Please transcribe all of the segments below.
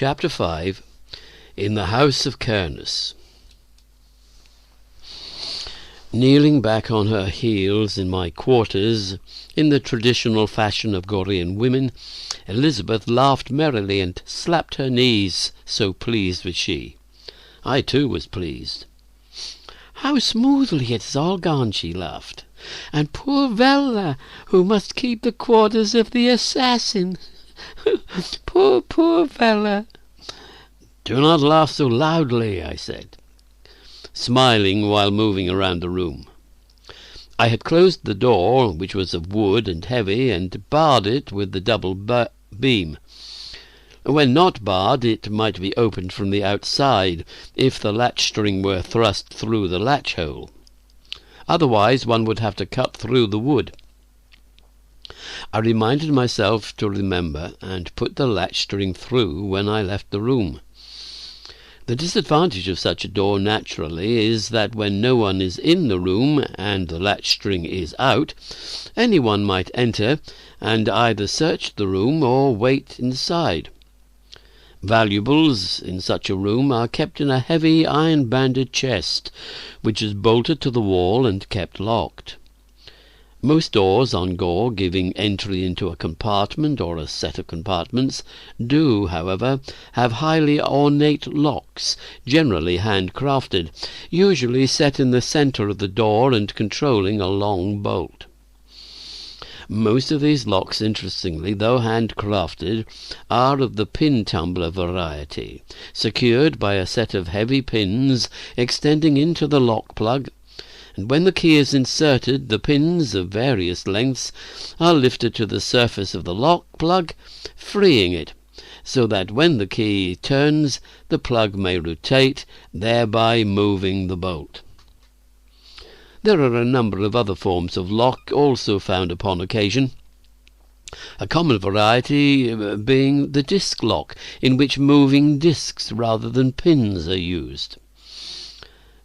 Chapter 5. In the House of Cairns. Kneeling back on her heels in my quarters, in the traditional fashion of Gorean women, Elizabeth laughed merrily and slapped her knees, so pleased was she. I too was pleased. "How smoothly it has all gone," she laughed. "And poor Vella, who must keep the quarters of the assassin. Poor Vella." "Do not laugh so loudly," I said, smiling while moving around the room. I had closed the door, which was of wood and heavy, and barred it with the double beam. When not barred, it might be opened from the outside, if the latch-string were thrust through the latch-hole. Otherwise one would have to cut through the wood. I reminded myself to remember and put the latch-string through when I left the room. The disadvantage of such a door, naturally, is that when no one is in the room and the latch-string is out, anyone might enter and either search the room or wait inside. Valuables in such a room are kept in a heavy iron-banded chest, which is bolted to the wall and kept locked. Most doors on Gore giving entry into a compartment or a set of compartments do, however, have highly ornate locks, generally handcrafted, usually set in the centre of the door and controlling a long bolt. Most of these locks, interestingly, though handcrafted, are of the pin-tumbler variety, secured by a set of heavy pins extending into the lock plug, and when the key is inserted, the pins of various lengths are lifted to the surface of the lock plug, freeing it, so that when the key turns, the plug may rotate, thereby moving the bolt. There are a number of other forms of lock also found upon occasion, a common variety being the disc lock, in which moving discs rather than pins are used.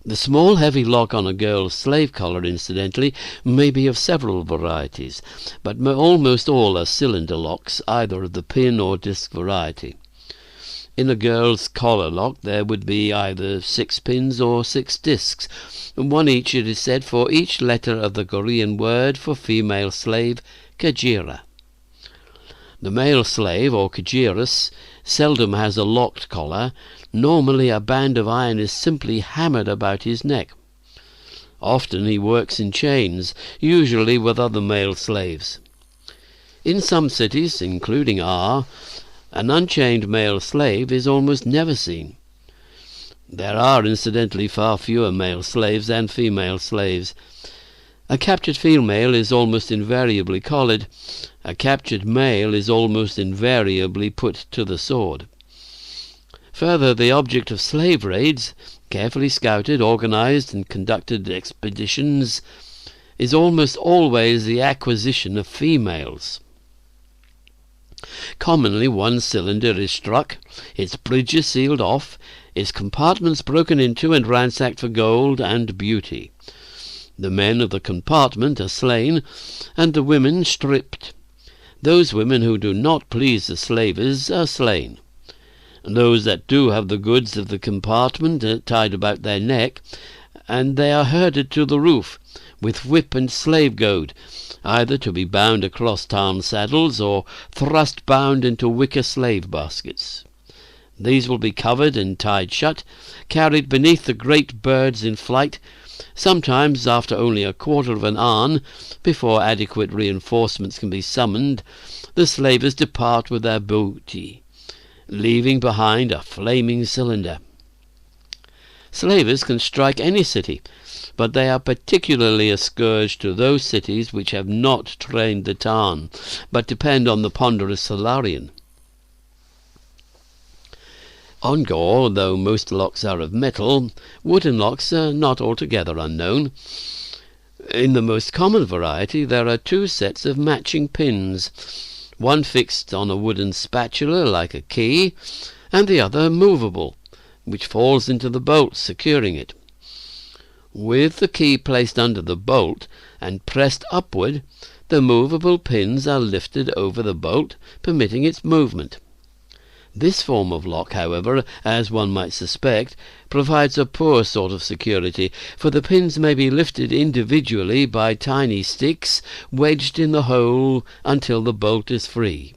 The small heavy lock on a girl's slave collar, incidentally, may be of several varieties, but almost all are cylinder locks, either of the pin or disc variety. In a girl's collar lock there would be either 6 pins or 6 discs, one each, it is said, for each letter of the Korean word for female slave, kajira. The male slave, or kajiras, seldom has a locked collar. Normally a band of iron is simply hammered about his neck. Often he works in chains, usually with other male slaves. In some cities, including R, an unchained male slave is almost never seen. There are, incidentally, far fewer male slaves than female slaves. A captured female is almost invariably collared. A captured male is almost invariably put to the sword. Further, the object of slave raids, carefully scouted, organized, and conducted expeditions, is almost always the acquisition of females. Commonly one cylinder is struck, its bridges sealed off, its compartments broken into and ransacked for gold and beauty. The men of the compartment are slain, and the women stripped. Those women who do not please the slavers are slain. Those that do have the goods of the compartment tied about their neck, and they are herded to the roof, with whip and slave-goad, either to be bound across town saddles or thrust bound into wicker slave baskets. These will be covered and tied shut, carried beneath the great birds in flight, sometimes after only a quarter of an hour, before adequate reinforcements can be summoned. The slavers depart with their booty, leaving behind a flaming cylinder. Slavers can strike any city, but they are particularly a scourge to those cities which have not trained the Tarn, but depend on the ponderous Solarian. On Gore, though most locks are of metal, wooden locks are not altogether unknown. In the most common variety there are 2 sets of matching pins, one fixed on a wooden spatula like a key, and the other movable, which falls into the bolt, securing it. With the key placed under the bolt and pressed upward, the movable pins are lifted over the bolt, permitting its movement. This form of lock, however, as one might suspect, provides a poor sort of security, for the pins may be lifted individually by tiny sticks wedged in the hole until the bolt is free.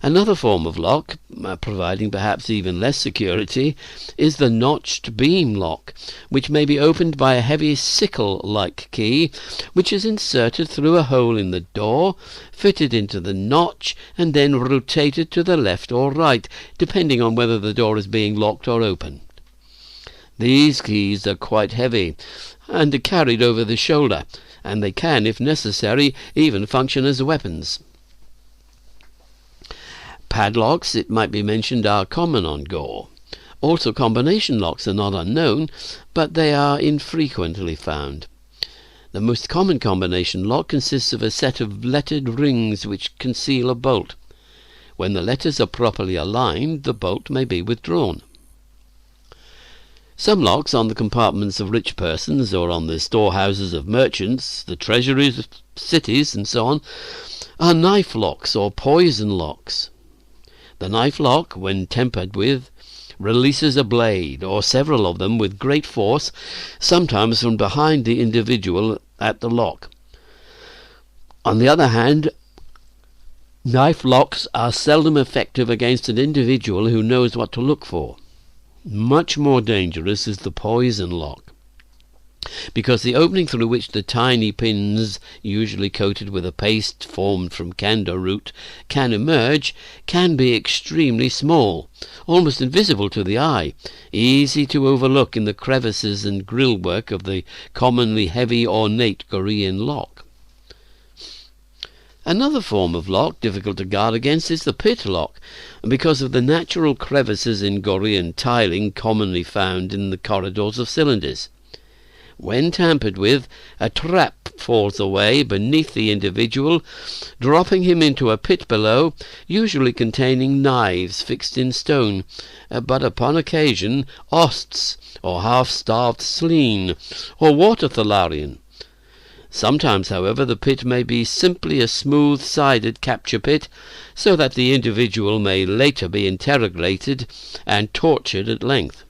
Another form of lock, providing perhaps even less security, is the notched beam lock, which may be opened by a heavy sickle-like key, which is inserted through a hole in the door, fitted into the notch, and then rotated to the left or right, depending on whether the door is being locked or opened. These keys are quite heavy, and are carried over the shoulder, and they can, if necessary, even function as weapons. Padlocks, it might be mentioned, are common on Gore. Also combination locks are not unknown, but they are infrequently found. The most common combination lock consists of a set of lettered rings which conceal a bolt. When the letters are properly aligned, the bolt may be withdrawn. Some locks on the compartments of rich persons, or on the storehouses of merchants, the treasuries of cities, and so on, are knife locks or poison locks. The knife lock, when tempered with, releases a blade, or several of them, with great force, sometimes from behind the individual at the lock. On the other hand, knife locks are seldom effective against an individual who knows what to look for. Much more dangerous is the poison lock, because the opening through which the tiny pins, usually coated with a paste formed from candor root, can emerge, can be extremely small, almost invisible to the eye, easy to overlook in the crevices and grille-work of the commonly heavy ornate Korean lock. Another form of lock difficult to guard against is the pit lock, because of the natural crevices in Korean tiling commonly found in the corridors of cylinders. When tampered with, a trap falls away beneath the individual, dropping him into a pit below, usually containing knives fixed in stone, but upon occasion osts, or half-starved sleen, or water thalarion. Sometimes, however, the pit may be simply a smooth-sided capture pit, so that the individual may later be interrogated and tortured at length.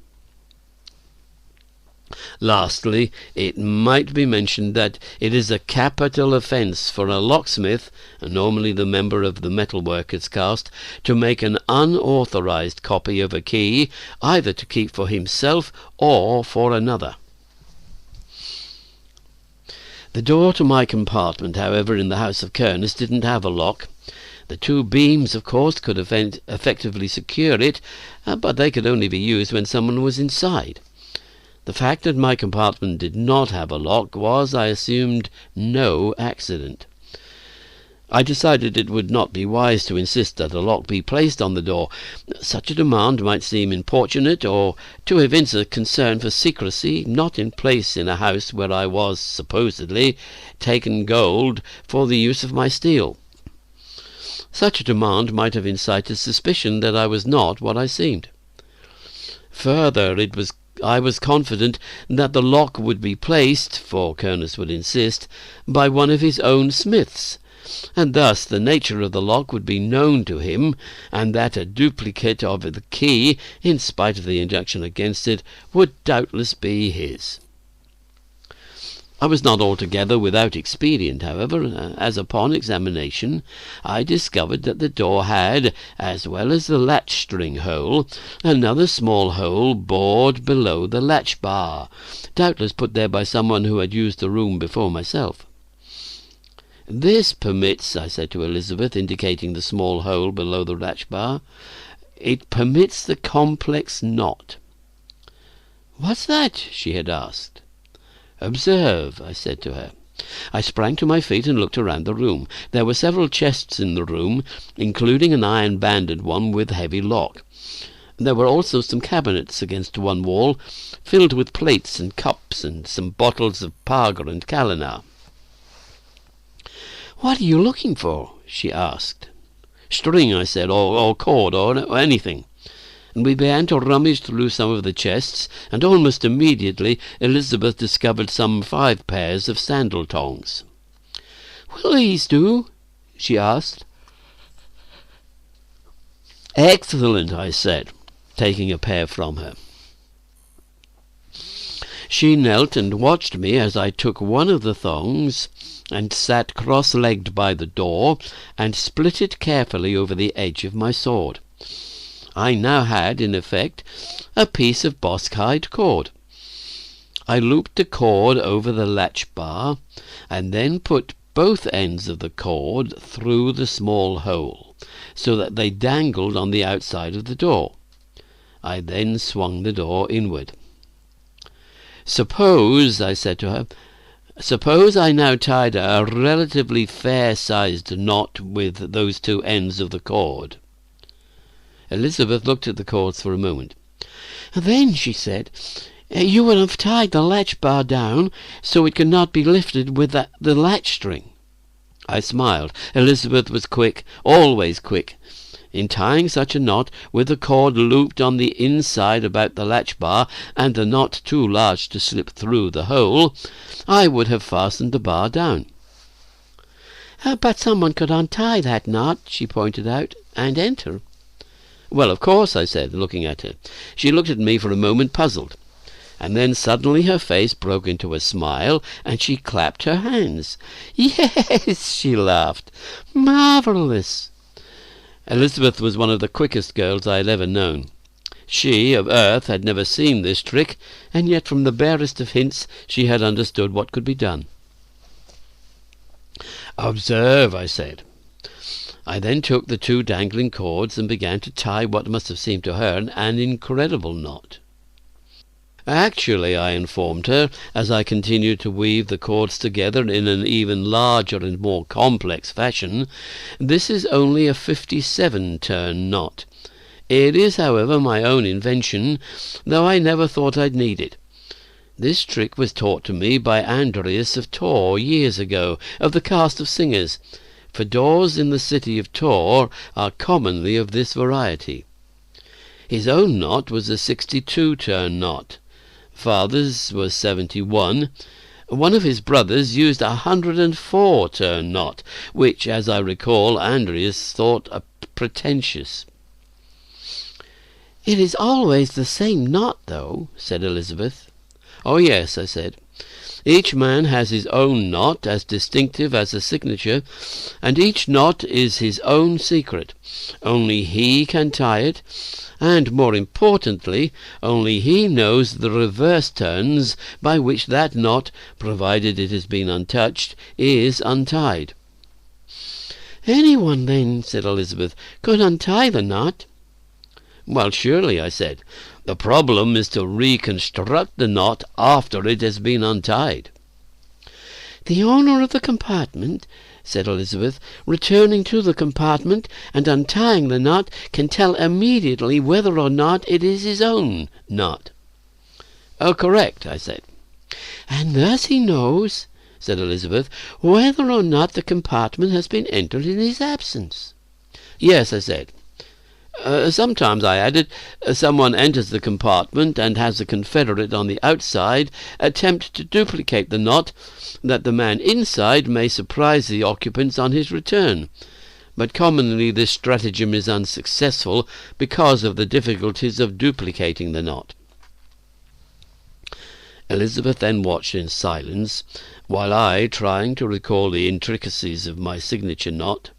Lastly, it might be mentioned that it is a capital offence for a locksmith, normally the member of the metalworkers' caste, to make an unauthorized copy of a key, either to keep for himself or for another. The door to my compartment, however, in the house of Kernus didn't have a lock. The two beams, of course, could effectively secure it, but they could only be used when someone was inside. The fact that my compartment did not have a lock was, I assumed, no accident. I decided it would not be wise to insist that a lock be placed on the door. Such a demand might seem importunate, or to evince a concern for secrecy not in place in a house where I was, supposedly, taken gold for the use of my steel. Such a demand might have incited suspicion that I was not what I seemed. Further, I was confident that the lock would be placed, for Kernus would insist, by one of his own smiths, and thus the nature of the lock would be known to him, and that a duplicate of the key, in spite of the injunction against it, would doubtless be his. I was not altogether without expedient, however, as upon examination I discovered that the door had, as well as the latch-string hole, another small hole bored below the latch-bar, doubtless put there by someone who had used the room before myself. "This permits," I said to Elizabeth, indicating the small hole below the latch-bar, "it permits the complex knot." "What's that?" she had asked. "Observe," I said to her. I sprang to my feet and looked around the room. There were several chests in the room, including an iron-banded one with heavy lock. There were also some cabinets against one wall, filled with plates and cups and some bottles of Parga and Kalenar. "What are you looking for?" she asked. "String," I said, or cord, or anything. And we began to rummage through some of the chests, and almost immediately Elizabeth discovered some 5 pairs of sandal tongs. "Will these do?" she asked. "Excellent," I said, taking a pair from her. She knelt and watched me as I took one of the thongs and sat cross-legged by the door and split it carefully over the edge of my sword. I now had, in effect, a piece of boskhide cord. I looped the cord over the latch bar and then put both ends of the cord through the small hole, so that they dangled on the outside of the door. I then swung the door inward. "Suppose," I said to her, "suppose I now tied a relatively fair-sized knot with those two ends of the cord." Elizabeth looked at the cords for a moment. "Then," she said, "you would have tied the latch bar down so it could not be lifted with the latch string." I smiled. Elizabeth was quick, always quick. In tying such a knot, with the cord looped on the inside about the latch bar and the knot too large to slip through the hole, I would have fastened the bar down. "But someone could untie that knot," she pointed out, "and enter." "Well, of course," I said, looking at her. She looked at me for a moment, puzzled, and then suddenly her face broke into a smile, and she clapped her hands. "Yes," she laughed, "marvellous!" Elizabeth was one of the quickest girls I had ever known. She, of Earth, had never seen this trick, and yet from the barest of hints she had understood what could be done. "Observe," I said. I then took the two dangling cords and began to tie what must have seemed to her an incredible knot. "Actually," I informed her, as I continued to weave the cords together in an even larger and more complex fashion, "this is only a 57-turn knot. It is, however, my own invention, though I never thought I'd need it. This trick was taught to me by Andreas of Tor years ago, of the cast of singers, for doors in the city of Tor are commonly of this variety. His own knot was a 62-turn knot. Father's was 71. One of his brothers used a 104-turn knot, which, as I recall, Andreas thought pretentious." "It is always the same knot, though," said Elizabeth. "Oh, yes," I said. "Each man has his own knot, as distinctive as a signature, and each knot is his own secret. Only he can tie it, and, more importantly, only he knows the reverse turns by which that knot, provided it has been untouched, is untied." "Anyone, then," said Elizabeth, "could untie the knot?" "Well, surely," I said. "The problem is to reconstruct the knot after it has been untied." "The owner of the compartment," said Elizabeth, "returning to the compartment and untying the knot, can tell immediately whether or not it is his own knot." "Oh, correct," I said. "And thus he knows," said Elizabeth, "whether or not the compartment has been entered in his absence." "Yes," I said. Sometimes," I added, "someone enters the compartment and has a confederate on the outside attempt to duplicate the knot, that the man inside may surprise the occupants on his return. But commonly this stratagem is unsuccessful because of the difficulties of duplicating the knot." Elizabeth then watched in silence, while I, trying to recall the intricacies of my signature knot,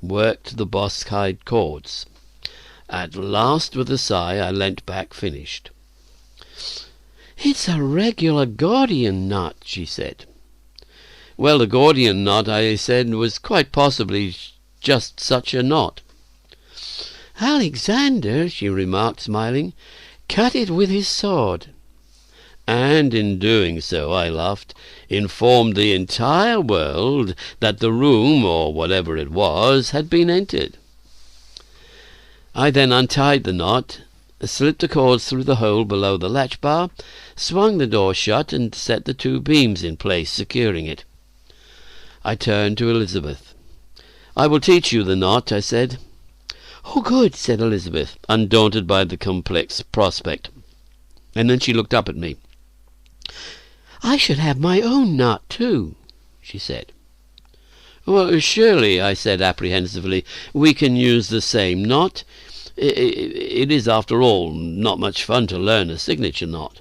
worked the boskhide cords. At last, with a sigh, I leant back, finished. "It's a regular Gordian knot," she said. "Well, the Gordian knot," I said, "was quite possibly just such a knot." "Alexander," she remarked, smiling, "cut it with his sword." "And in doing so," I laughed, "informed the entire world that the room, or whatever it was, had been entered." I then untied the knot, slipped the cords through the hole below the latch bar, swung the door shut, and set the two beams in place, securing it. I turned to Elizabeth. "I will teach you the knot," I said. "Oh, good," said Elizabeth, undaunted by the complex prospect. And then she looked up at me. "I should have my own knot, too," she said. "Well, surely," I said apprehensively, "we can use the same knot. It is, after all, not much fun to learn a signature knot."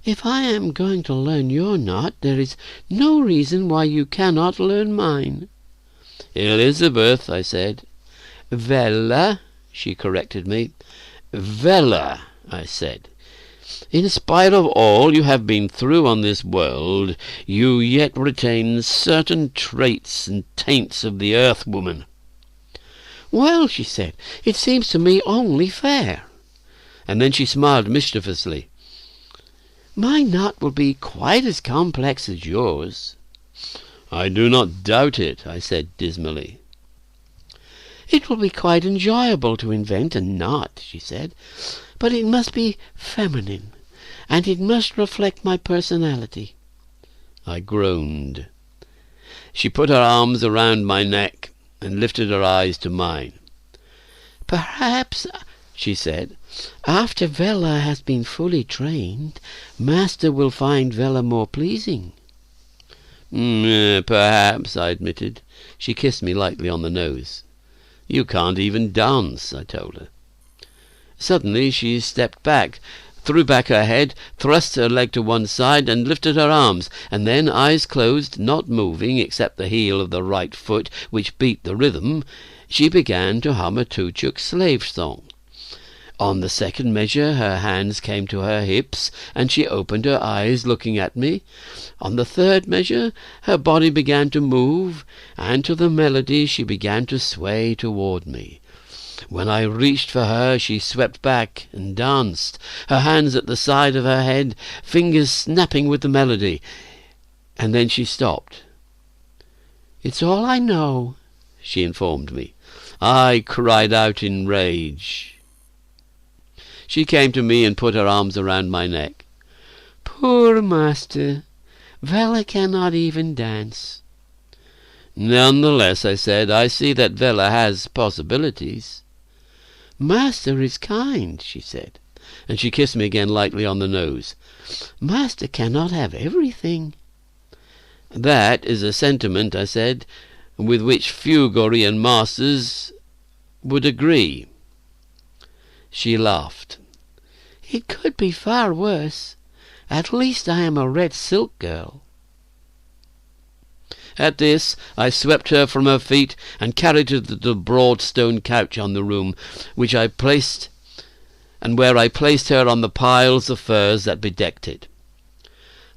"If I am going to learn your knot, there is no reason why you cannot learn mine." "Elizabeth," I said. "Vella," she corrected me. "Vella," I said. "In spite of all you have been through on this world, you yet retain certain traits and taints of the earth woman." "Well," she said, "it seems to me only fair." And then she smiled mischievously. "My knot will be quite as complex as yours." "I do not doubt it," I said dismally. "It will be quite enjoyable to invent a knot," she said, "but it must be feminine, and it must reflect my personality." I groaned. She put her arms around my neck and lifted her eyes to mine. "Perhaps," she said, "after Vella has been fully trained, Master will find Vella more pleasing." "Perhaps," I admitted. She kissed me lightly on the nose. "You can't even dance," I told her. Suddenly she stepped back, threw back her head, thrust her leg to one side, and lifted her arms, and then, eyes closed, not moving except the heel of the right foot, which beat the rhythm, she began to hum a Toochuk slave song. On the second measure her hands came to her hips, and she opened her eyes, looking at me. On the third measure her body began to move, and to the melody she began to sway toward me. When I reached for her, she swept back and danced, her hands at the side of her head, fingers snapping with the melody. And then she stopped. "It's all I know," she informed me. I cried out in rage. She came to me and put her arms around my neck. "Poor Master! Vella cannot even dance." "None the less," I said, "I see that Vella has possibilities." "Master is kind," she said, and she kissed me again lightly on the nose. "Master cannot have everything." "That is a sentiment," I said, "with which few Gorean masters would agree." She laughed. "It could be far worse. At least I am a red silk girl." At this I swept her from her feet and carried her to the broad stone couch on the room, where I placed her on the piles of furs that bedecked it.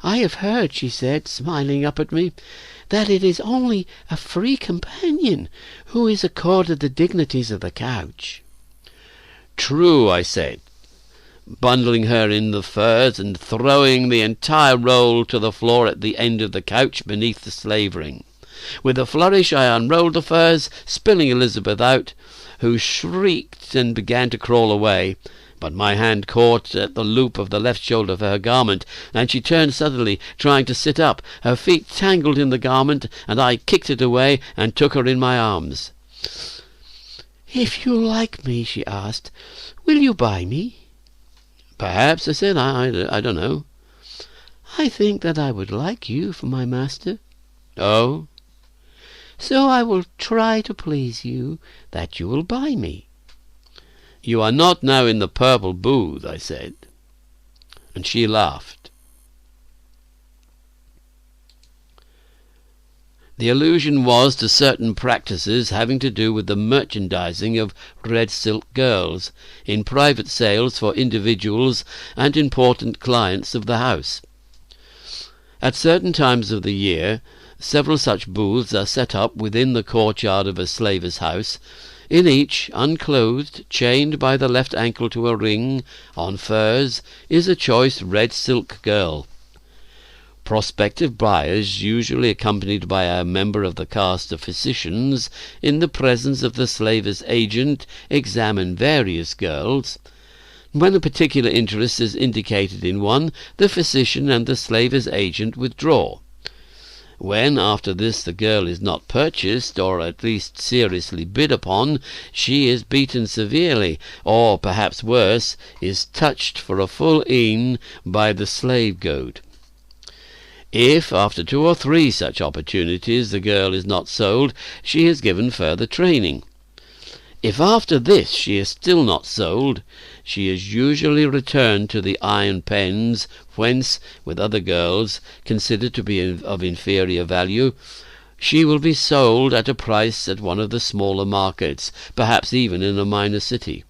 "I have heard," she said, smiling up at me, "that it is only a free companion who is accorded the dignities of the couch." "True," I said, bundling her in the furs and throwing the entire roll to the floor at the end of the couch beneath the slave ring. With a flourish I unrolled the furs, spilling Elizabeth out, who shrieked and began to crawl away. But my hand caught at the loop of the left shoulder of her garment, and she turned suddenly, trying to sit up. Her feet tangled in the garment, and I kicked it away and took her in my arms. "If you like me," she asked, "will you buy me?" "Perhaps," I said. I don't know. "I think that I would like you for my master." "Oh?" "So I will try to please you, that you will buy me." "You are not now in the purple booth," I said. And she laughed. The allusion was to certain practices having to do with the merchandising of red silk girls, in private sales for individuals and important clients of the house. At certain times of the year, several such booths are set up within the courtyard of a slaver's house. In each, unclothed, chained by the left ankle to a ring, on furs, is a choice red silk girl. Prospective buyers, usually accompanied by a member of the caste of physicians, in the presence of the slaver's agent, examine various girls. When a particular interest is indicated in one, the physician and the slaver's agent withdraw. When, after this, the girl is not purchased, or at least seriously bid upon, she is beaten severely, or, perhaps worse, is touched for a full e'en by the slave-goat. If, after 2 or 3 such opportunities, the girl is not sold, she is given further training. If after this she is still not sold, she is usually returned to the iron pens, whence, with other girls considered to be of inferior value, she will be sold at a price at one of the smaller markets, perhaps even in a minor city.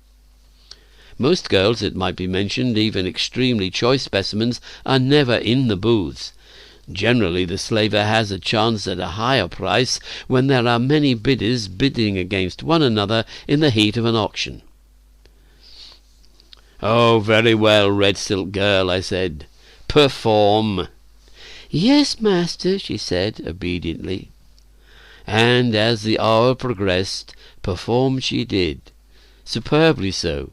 Most girls, it might be mentioned, even extremely choice specimens, are never in the booths. Generally the slaver has a chance at a higher price when there are many bidders bidding against one another in the heat of an auction. "Oh, very well, Red Silk Girl," I said. "Perform." "Yes, master," she said obediently. And as the hour progressed, perform she did, superbly so,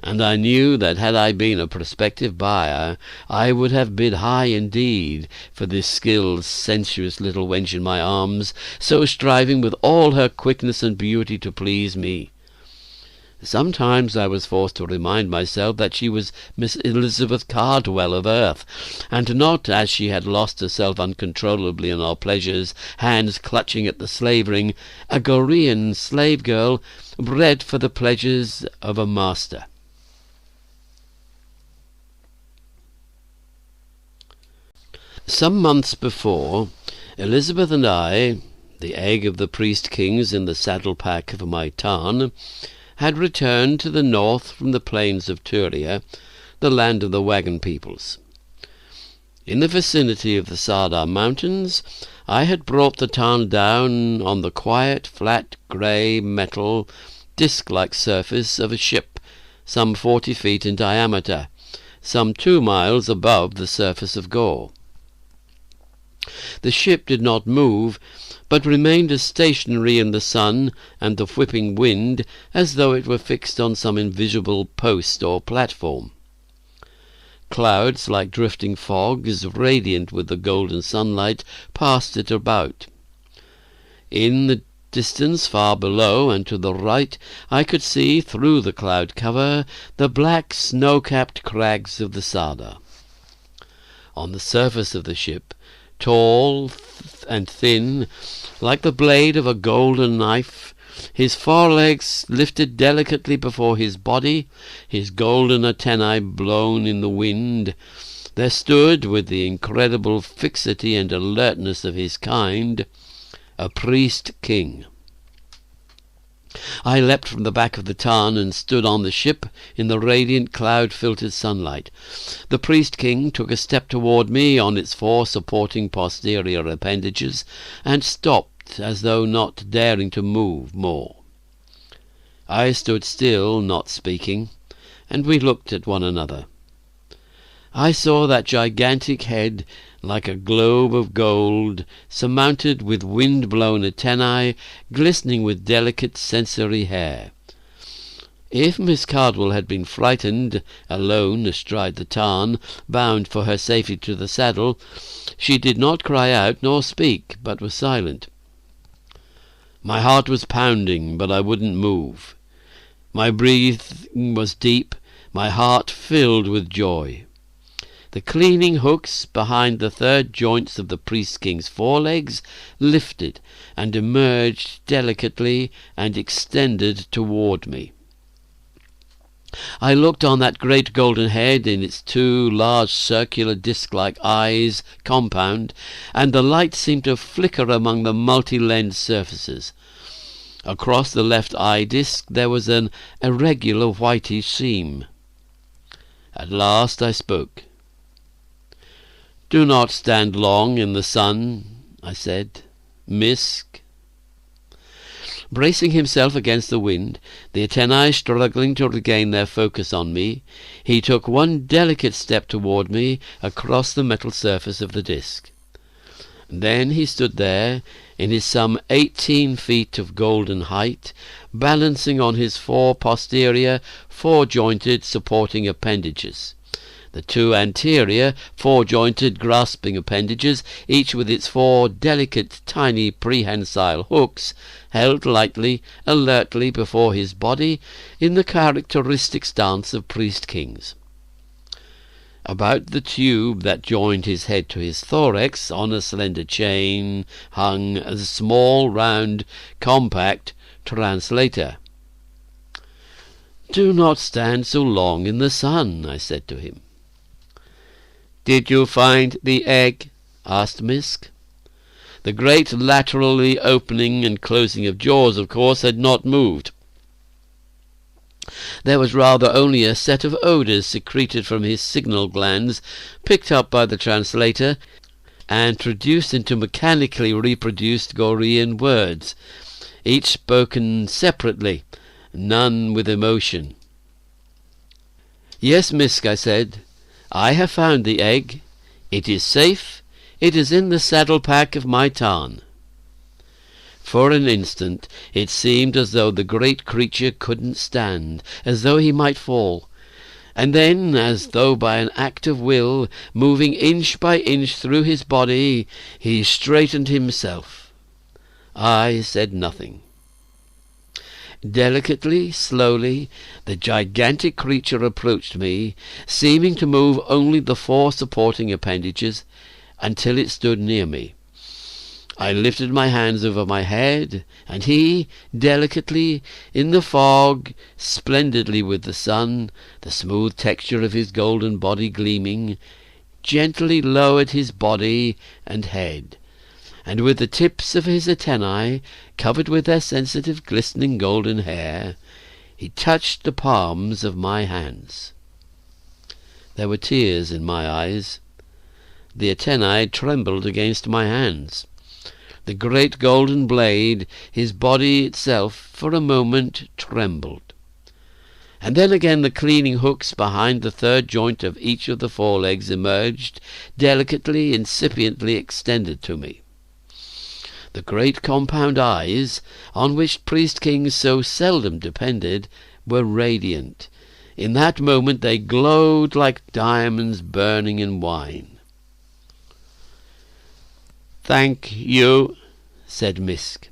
and I knew that had I been a prospective buyer, I would have bid high indeed for this skilled, sensuous little wench in my arms, so striving with all her quickness and beauty to please me. Sometimes I was forced to remind myself that she was Miss Elizabeth Cardwell of Earth, and not, as she had lost herself uncontrollably in our pleasures, hands clutching at the slave-ring, a Gorean slave-girl bred for the pleasures of a master. Some months before, Elizabeth and I, the egg of the priest-kings in the saddle-pack of my tarn, had returned to the north from the plains of Turia, the land of the wagon peoples. In the vicinity of the Sardar Mountains, I had brought the tarn down on the quiet, flat, grey, metal, disc-like surface of a ship, some 40 feet in diameter, some 2 miles above the surface of Gore. The ship did not move, but remained as stationary in the sun and the whipping wind as though it were fixed on some invisible post or platform. Clouds, like drifting fogs, radiant with the golden sunlight, passed it about. In the distance, far below and to the right, I could see, through the cloud cover, the black snow-capped crags of the Sardar. On the surface of the ship, tall and thin, like the blade of a golden knife, his forelegs lifted delicately before his body, his golden antennae blown in the wind, there stood, with the incredible fixity and alertness of his kind, a priest-king. I leapt from the back of the tarn and stood on the ship in the radiant cloud-filtered sunlight. The priest-king took a step toward me on its 4 supporting posterior appendages, and stopped as though not daring to move more. I stood still, not speaking, and we looked at one another. I saw that gigantic head, like a globe of gold, surmounted with wind-blown antennae, glistening with delicate sensory hair. If Miss Cardwell had been frightened, alone astride the tarn, bound for her safety to the saddle, she did not cry out nor speak, but was silent. My heart was pounding, but I wouldn't move. My breathing was deep, my heart filled with joy. The cleaning hooks behind the 3rd joints of the priest-king's forelegs lifted and emerged delicately and extended toward me. I looked on that great golden head in its 2 large circular disc-like eyes compound, and the light seemed to flicker among the multi-lensed surfaces. Across the left eye disc there was an irregular whitish seam. At last I spoke. "Do not stand long in the sun," I said. "Misk." Bracing himself against the wind, the antennae struggling to regain their focus on me, he took one delicate step toward me across the metal surface of the disc. Then he stood there, in his some 18 feet of golden height, balancing on his 4 posterior, 4-jointed supporting appendages. The 2 anterior, 4-jointed grasping appendages, each with its 4 delicate, tiny, prehensile hooks, held lightly, alertly before his body in the characteristic stance of priest-kings. About the tube that joined his head to his thorax, on a slender chain, hung a small, round, compact translator. "Do not stand so long in the sun," I said to him. "Did you find the egg?" asked Misk. The great laterally opening and closing of jaws, of course, had not moved. There was rather only a set of odours secreted from his signal glands, picked up by the translator, and traduced into mechanically reproduced Gorean words, each spoken separately, none with emotion. "Yes, Misk," I said, "I have found the egg. It is safe. It is in the saddle-pack of my tarn." For an instant it seemed as though the great creature couldn't stand, as though he might fall, and then, as though by an act of will, moving inch by inch through his body, he straightened himself. I said nothing. Delicately, slowly, the gigantic creature approached me, seeming to move only the 4 supporting appendages, until it stood near me. I lifted my hands over my head, and he, delicately, in the fog, splendidly with the sun, the smooth texture of his golden body gleaming, gently lowered his body and head, and with the tips of his antennae, covered with their sensitive, glistening golden hair, he touched the palms of my hands. There were tears in my eyes. The antennae trembled against my hands. The great golden blade, his body itself, for a moment trembled. And then again the cleaning hooks behind the 3rd joint of each of the forelegs emerged, delicately, incipiently extended to me. The great compound eyes, on which priest-kings so seldom depended, were radiant. In that moment they glowed like diamonds burning in wine. "Thank you," said Misk.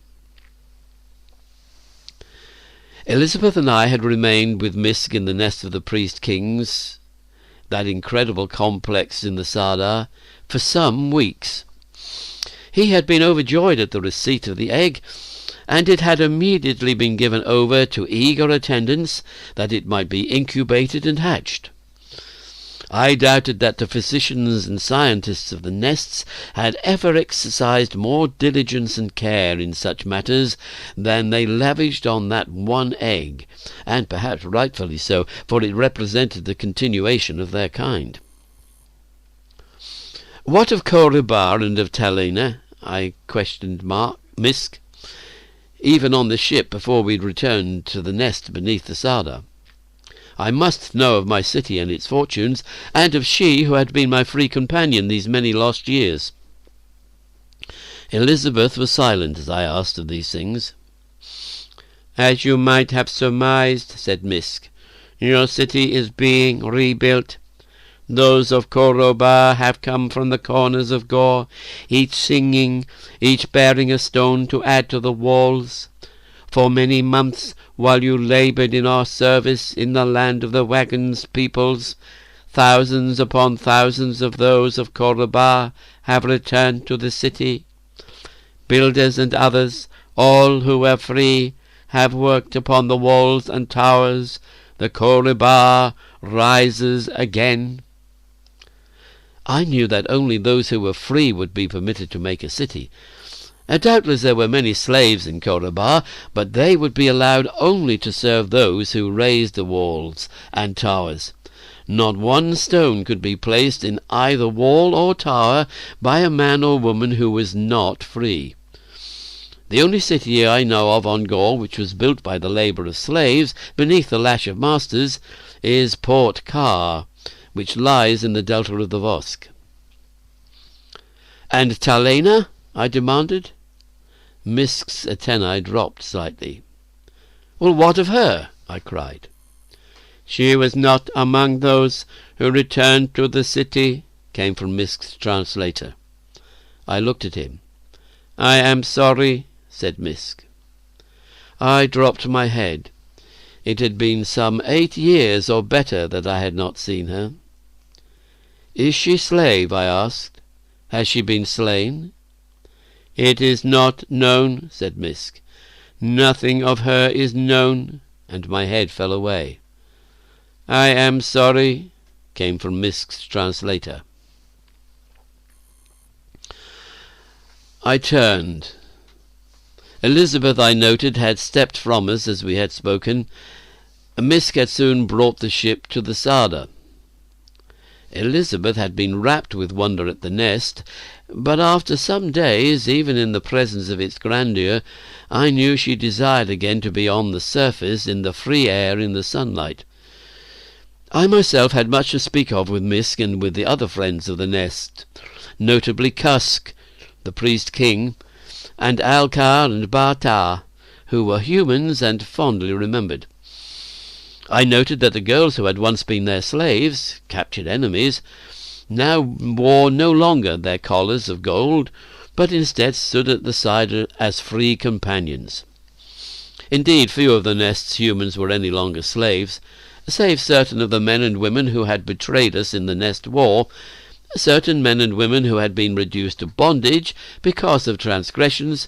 Elizabeth and I had remained with Misk in the nest of the priest-kings, that incredible complex in the Sardar, for some weeks. He had been overjoyed at the receipt of the egg, and it had immediately been given over to eager attendance that it might be incubated and hatched. I doubted that the physicians and scientists of the nests had ever exercised more diligence and care in such matters than they lavished on that one egg, and perhaps rightfully so, for it represented the continuation of their kind. "What of Corribar and of Talena?" I questioned Misk, even on the ship before we'd returned to the nest beneath the Sardar. I must know of my city and its fortunes, and of she who had been my free companion these many lost years. Elizabeth was silent as I asked of these things. "As you might have surmised," said Misk, "your city is being rebuilt. Those of Corribar have come from the corners of Gore, each singing, each bearing a stone to add to the walls. For many months, while you laboured in our service in the land of the wagons peoples, thousands upon thousands of those of Corribar have returned to the city. Builders and others, all who were free, have worked upon the walls and towers. The Corribar rises again." I knew that only those who were free would be permitted to make a city. Doubtless there were many slaves in Corribar, but they would be allowed only to serve those who raised the walls and towers. Not one stone could be placed in either wall or tower by a man or woman who was not free. The only city I know of on Gore which was built by the labour of slaves beneath the lash of masters is Port Car, which lies in the delta of the Vosk. "And Talena?" I demanded. Misk's antennae dropped slightly. "Well, what of her?" I cried. "She was not among those who returned to the city," came from Misk's translator. I looked at him. "I am sorry," said Misk. I dropped my head. It had been some 8 years or better that I had not seen her. "Is she slave?" I asked. "Has she been slain?" "It is not known," said Misk. "Nothing of her is known," and my head fell away. "I am sorry," came from Misk's translator. I turned. Elizabeth, I noted, had stepped from us as we had spoken. Misk had soon brought the ship to the Sada. Elizabeth had been rapt with wonder at the nest, but after some days, even in the presence of its grandeur, I knew she desired again to be on the surface in the free air in the sunlight. I myself had much to speak of with Misk and with the other friends of the nest, notably Kusk, the priest-king, and Alcar and Bata, who were humans and fondly remembered. I noted that the girls who had once been their slaves, captured enemies, now wore no longer their collars of gold, but instead stood at the side as free companions. Indeed, few of the nest's humans were any longer slaves, save certain of the men and women who had betrayed us in the nest war, certain men and women who had been reduced to bondage because of transgressions,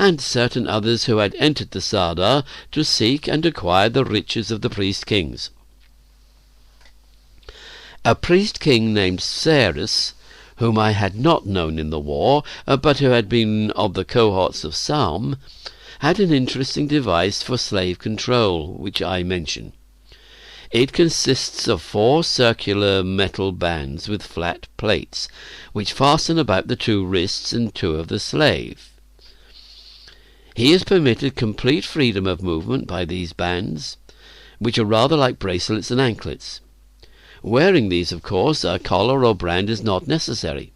and certain others who had entered the Sada to seek and acquire the riches of the priest-kings. A priest-king named Ceres, whom I had not known in the war, but who had been of the cohorts of Salm, had an interesting device for slave control, which I mention. It consists of 4 circular metal bands with flat plates, which fasten about the 2 wrists and 2 of the slave. He is permitted complete freedom of movement by these bands, which are rather like bracelets and anklets. Wearing these, of course, a collar or brand is not necessary.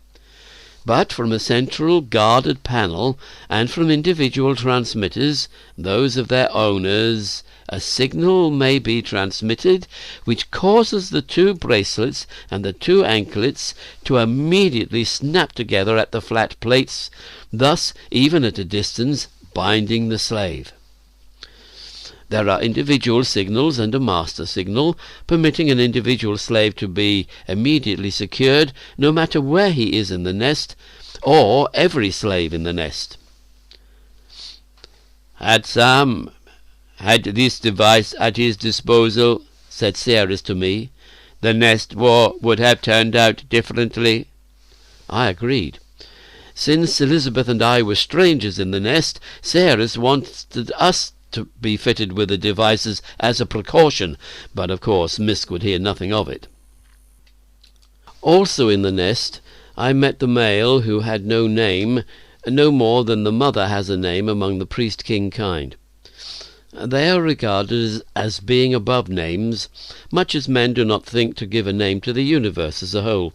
But from a central guarded panel and from individual transmitters, those of their owners, a signal may be transmitted which causes the 2 bracelets and the 2 anklets to immediately snap together at the flat plates, thus, even at a distance, binding the slave. There are individual signals and a master signal, permitting an individual slave to be immediately secured, no matter where he is in the nest, or every slave in the nest. Had Sam had this device at his disposal, said Ceres to me, the nest war would have turned out differently. I agreed. Since Elizabeth and I were strangers in the nest, Ceres wanted us to be fitted with the devices as a precaution, but of course Misk would hear nothing of it. Also in the nest I met the male who had no name, no more than the mother has a name among the priest-king kind. They are regarded as being above names, much as men do not think to give a name to the universe as a whole.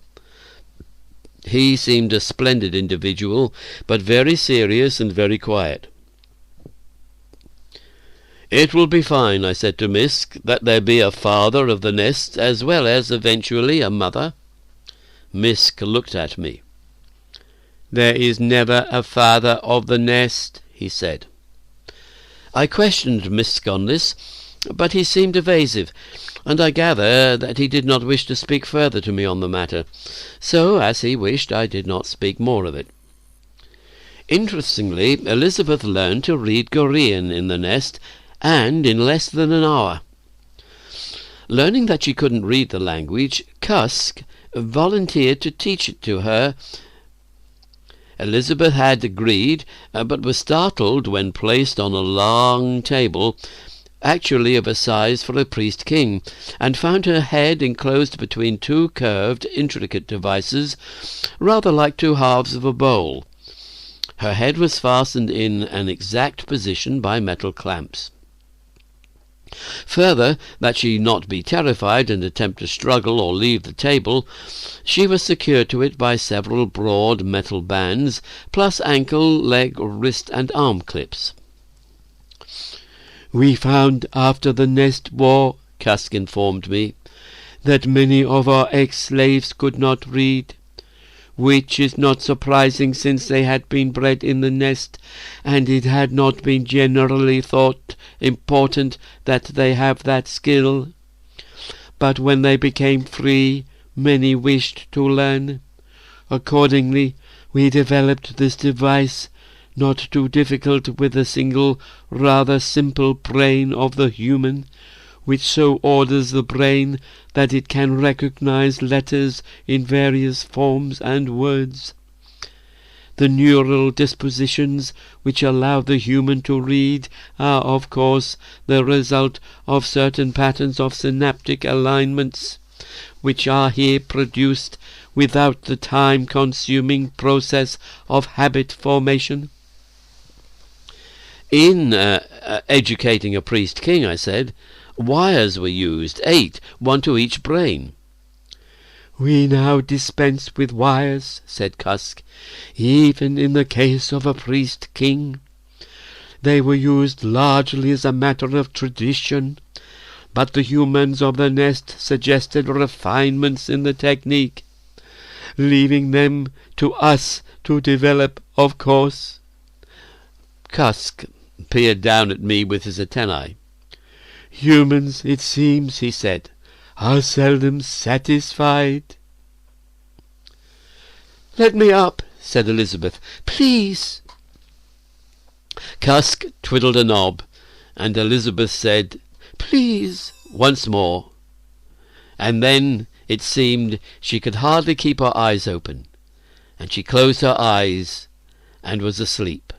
He seemed a splendid individual, but very serious and very quiet. "It will be fine," I said to Misk, "that there be a father of the nest as well as, eventually, a mother." Misk looked at me. "There is never a father of the nest," he said. I questioned Misk on this, but he seemed evasive, and I gather that he did not wish to speak further to me on the matter. So, as he wished, I did not speak more of it. Interestingly, Elizabeth learned to read Gorean in the nest, and in less than an hour. Learning that she couldn't read the language, Kusk volunteered to teach it to her. Elizabeth had agreed, but was startled when placed on a long table, actually of a size for a priest-king, and found her head enclosed between 2 curved, intricate devices, rather like 2 halves of a bowl. Her head was fastened in an exact position by metal clamps. Further, that she not be terrified and attempt to struggle or leave the table, she was secured to it by several broad metal bands, plus ankle, leg, wrist, and arm clips. "We found after the nest war," Kusk informed me, "that many of our ex-slaves could not read, which is not surprising since they had been bred in the nest, and it had not been generally thought important that they have that skill. But when they became free, many wished to learn. Accordingly, we developed this device, not too difficult with a single, rather simple brain of the human, which so orders the brain that it can recognize letters in various forms and words. The neural dispositions which allow the human to read are, of course, the result of certain patterns of synaptic alignments, which are here produced without the time-consuming process of habit formation. In educating a priest-king, I said, wires were used, 8, one to each brain. "We now dispense with wires," said Kusk, "even in the case of a priest-king. They were used largely as a matter of tradition, but the humans of the nest suggested refinements in the technique, leaving them to us to develop, of course." Kusk peered down at me with his antennae. "Humans, it seems," he said, "are seldom satisfied." "Let me up," said Elizabeth. "Please." Kusk twiddled a knob, and Elizabeth said, "Please," once more. And then it seemed she could hardly keep her eyes open, and she closed her eyes and was asleep.